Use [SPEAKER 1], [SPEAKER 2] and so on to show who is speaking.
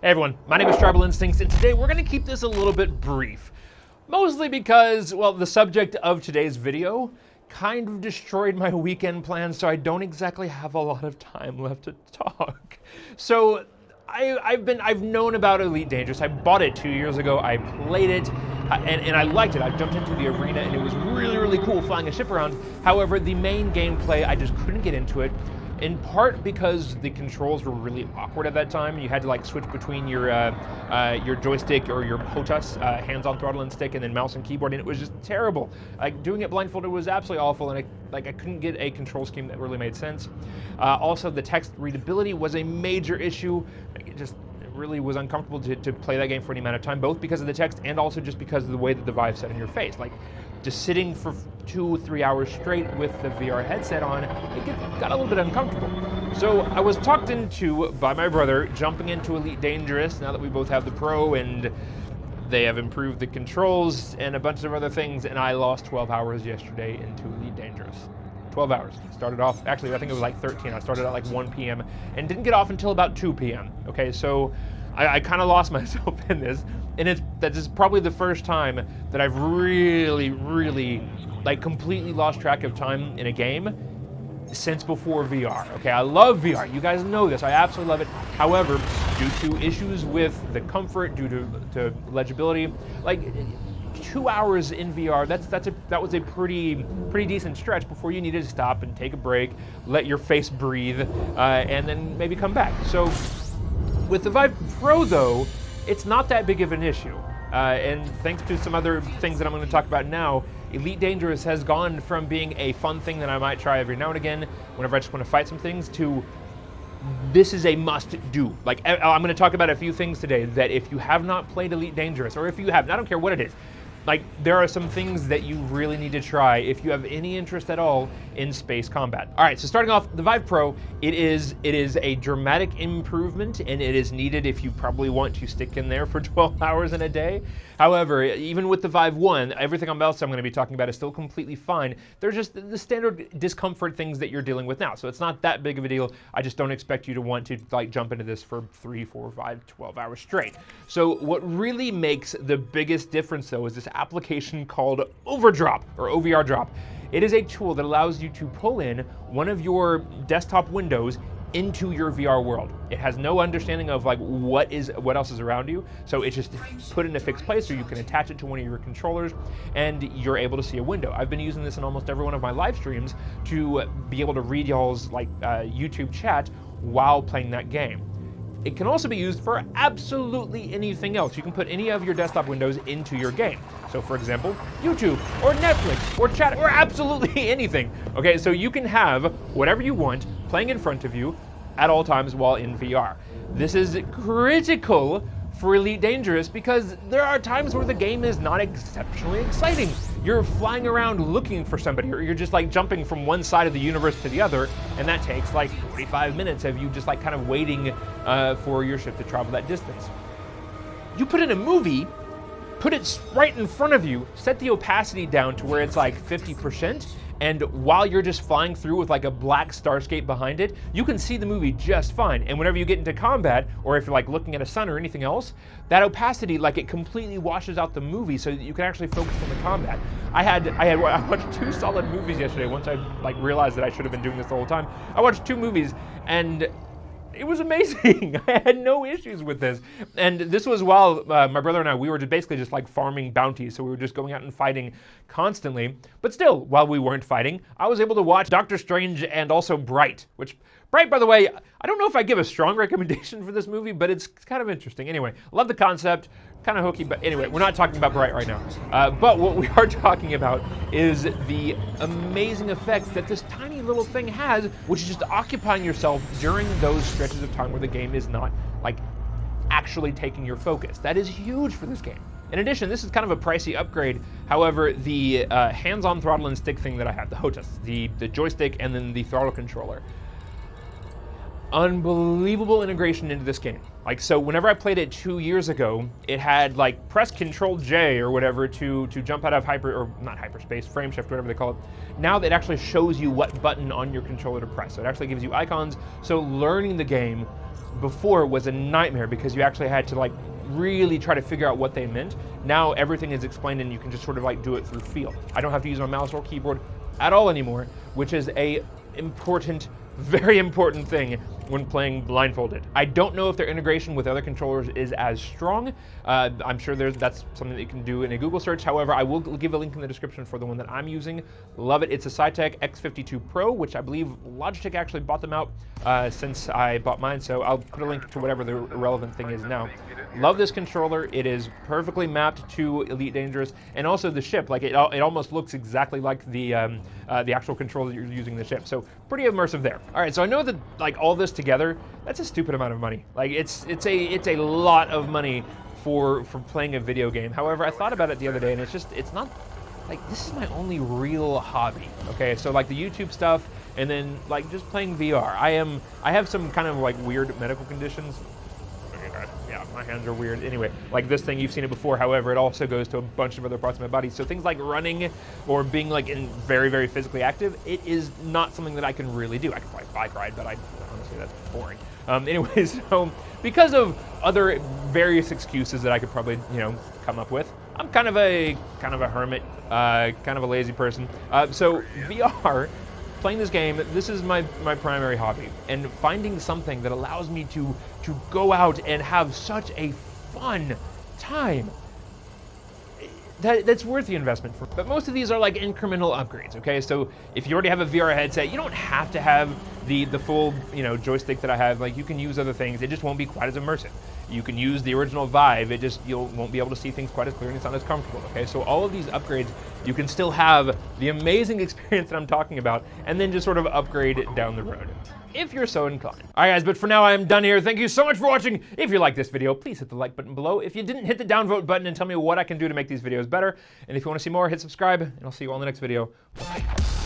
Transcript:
[SPEAKER 1] Hey everyone, my name is Tribal Instincts, and today we're going to keep this a little bit brief. Mostly because, well, the subject of today's video kind of destroyed my weekend plans, so I don't exactly have a lot of time left to talk. So, I've known about Elite Dangerous. I bought it 2 years ago, I played it, and I liked it. I jumped into the arena, and it was really, really cool flying a ship around. However, the main gameplay, I just couldn't get into it. In part because the controls were really awkward at that time. You had to like switch between your joystick or your HOTAS, hands-on throttle and stick, and then mouse and keyboard, and it was just terrible. Like doing it blindfolded was absolutely awful, and I couldn't get a control scheme that really made sense. Also, the text readability was a major issue. It really was uncomfortable to play that game for any amount of time, both because of the text and also just because of the way that the Vive set in your face. Like, just sitting for 2-3 hours straight with the VR headset on, it got a little bit uncomfortable. So I was talked into by my brother jumping into Elite Dangerous now that we both have the Pro, and they have improved the controls and a bunch of other things, and I lost 12 hours yesterday into Elite Dangerous. 12 hours. Started off, actually I think it was like 13. I started at like 1 p.m. and didn't get off until about 2 p.m. Okay, so I kind of lost myself in this, and that is probably the first time that I've really, like completely lost track of time in a game since before VR. Okay, I love VR. You guys know this. I absolutely love it. However, due to issues with the comfort, due to legibility, like 2 hours in VR, that was a pretty decent stretch before you needed to stop and take a break, let your face breathe, and then maybe come back. So with the Vive Pro though, it's not that big of an issue. And thanks to some other things that I'm going to talk about now, Elite Dangerous has gone from being a fun thing that I might try every now and again whenever I just want to fight some things to this is a must-do. Like, I'm going to talk about a few things today that if you have not played Elite Dangerous, or if you have, I don't care what it is, like, there are some things that you really need to try if you have any interest at all in space combat. All right, so starting off, the Vive Pro, it is a dramatic improvement, and it is needed if you probably want to stick in there for 12 hours in a day. However, even with the Vive 1, everything else I'm going to be talking about is still completely fine. They're just the standard discomfort things that you're dealing with now, so it's not that big of a deal. I just don't expect you to want to like jump into this for 3, 4, 5, 12 hours straight. So what really makes the biggest difference though is this application called OvrDrop, or OvrDrop. It is a tool that allows you to pull in one of your desktop windows into your VR world. It has no understanding of like what else is around you, so it's just put in a fixed place, or you can attach it to one of your controllers and you're able to see a window. I've been using this in almost every one of my live streams to be able to read y'all's like YouTube chat while playing that game. It can also be used for absolutely anything else. You can put any of your desktop windows into your game. So for example, YouTube, or Netflix, or chat, or absolutely anything. Okay, so you can have whatever you want playing in front of you at all times while in VR. This is critical for Elite Dangerous because there are times where the game is not exceptionally exciting. You're flying around looking for somebody, or you're just like jumping from one side of the universe to the other, and that takes like 45 minutes of you just like kind of waiting for your ship to travel that distance. You put in a movie, put it right in front of you, set the opacity down to where it's like 50%, and while you're just flying through with like a black starscape behind it, you can see the movie just fine. And whenever you get into combat, or if you're like looking at a sun or anything else, that opacity, like it completely washes out the movie so that you can actually focus on the combat. I watched 2 solid movies yesterday. Once I like realized that I should have been doing this the whole time, I watched 2 movies, and it was amazing. I had no issues with this. And this was while my brother and I, we were basically just like farming bounties. So we were just going out and fighting constantly. But still, while we weren't fighting, I was able to watch Doctor Strange and also Bright, which Bright, by the way, I don't know if I give a strong recommendation for this movie, but it's kind of interesting. Anyway, love the concept, kind of hooky, but anyway, we're not talking about Bright right now. But what we are talking about is the amazing effect that this tiny little thing has, which is just occupying yourself during those stretches of time where the game is not like actually taking your focus. That is huge for this game. In addition, this is kind of a pricey upgrade. However, the hands-on throttle and stick thing that I have, the HOTAS, the joystick and then the throttle controller, unbelievable integration into this game. Like, so whenever I played it 2 years ago, it had like press Control J or whatever to jump out of hyperspace, frame shift, whatever they call it. Now that actually shows you what button on your controller to press. So it actually gives you icons. So learning the game before was a nightmare because you actually had to like really try to figure out what they meant. Now everything is explained and you can just sort of like do it through feel. I don't have to use my mouse or keyboard at all anymore, which is a important, very important thing when playing blindfolded. I don't know if their integration with other controllers is as strong. I'm sure that's something that you can do in a Google search. However, I will give a link in the description for the one that I'm using. Love it. It's a Cytec X52 Pro, which I believe Logitech actually bought them out since I bought mine, so I'll put a link to whatever the relevant thing is now. Love this controller. It is perfectly mapped to Elite Dangerous, and also the ship. Like it almost looks exactly like the actual controller that you're using in the ship. So pretty immersive there. All right, so I know that like all this together, that's a stupid amount of money. Like it's a lot of money for playing a video game. However, I thought about it the other day, and it's not like this is my only real hobby. Okay, so like the YouTube stuff, and then like just playing VR. I have some kind of like weird medical conditions. Yeah, my hands are weird. Anyway, like this thing, you've seen it before. However, it also goes to a bunch of other parts of my body. So things like running or being like very, very physically active, it is not something that I can really do. I can probably bike ride, but honestly, that's boring. Anyways, so because of other various excuses that I could probably, come up with, I'm kind of a hermit, kind of a lazy person. So VR, playing this game, this is my primary hobby, and finding something that allows me to go out and have such a fun time, that's worth the investment. But most of these are like incremental upgrades, okay? So if you already have a VR headset, you don't have to have the full joystick that I have. Like you can use other things, it just won't be quite as immersive. You can use the original Vive, you won't be able to see things quite as clear and it's not as comfortable, okay? So all of these upgrades, you can still have the amazing experience that I'm talking about, and then just sort of upgrade down the road, if you're so inclined. All right, guys, but for now, I am done here. Thank you so much for watching. If you like this video, please hit the like button below. If you didn't, hit the downvote button and tell me what I can do to make these videos better. And if you want to see more, hit subscribe, and I'll see you all in the next video. Bye.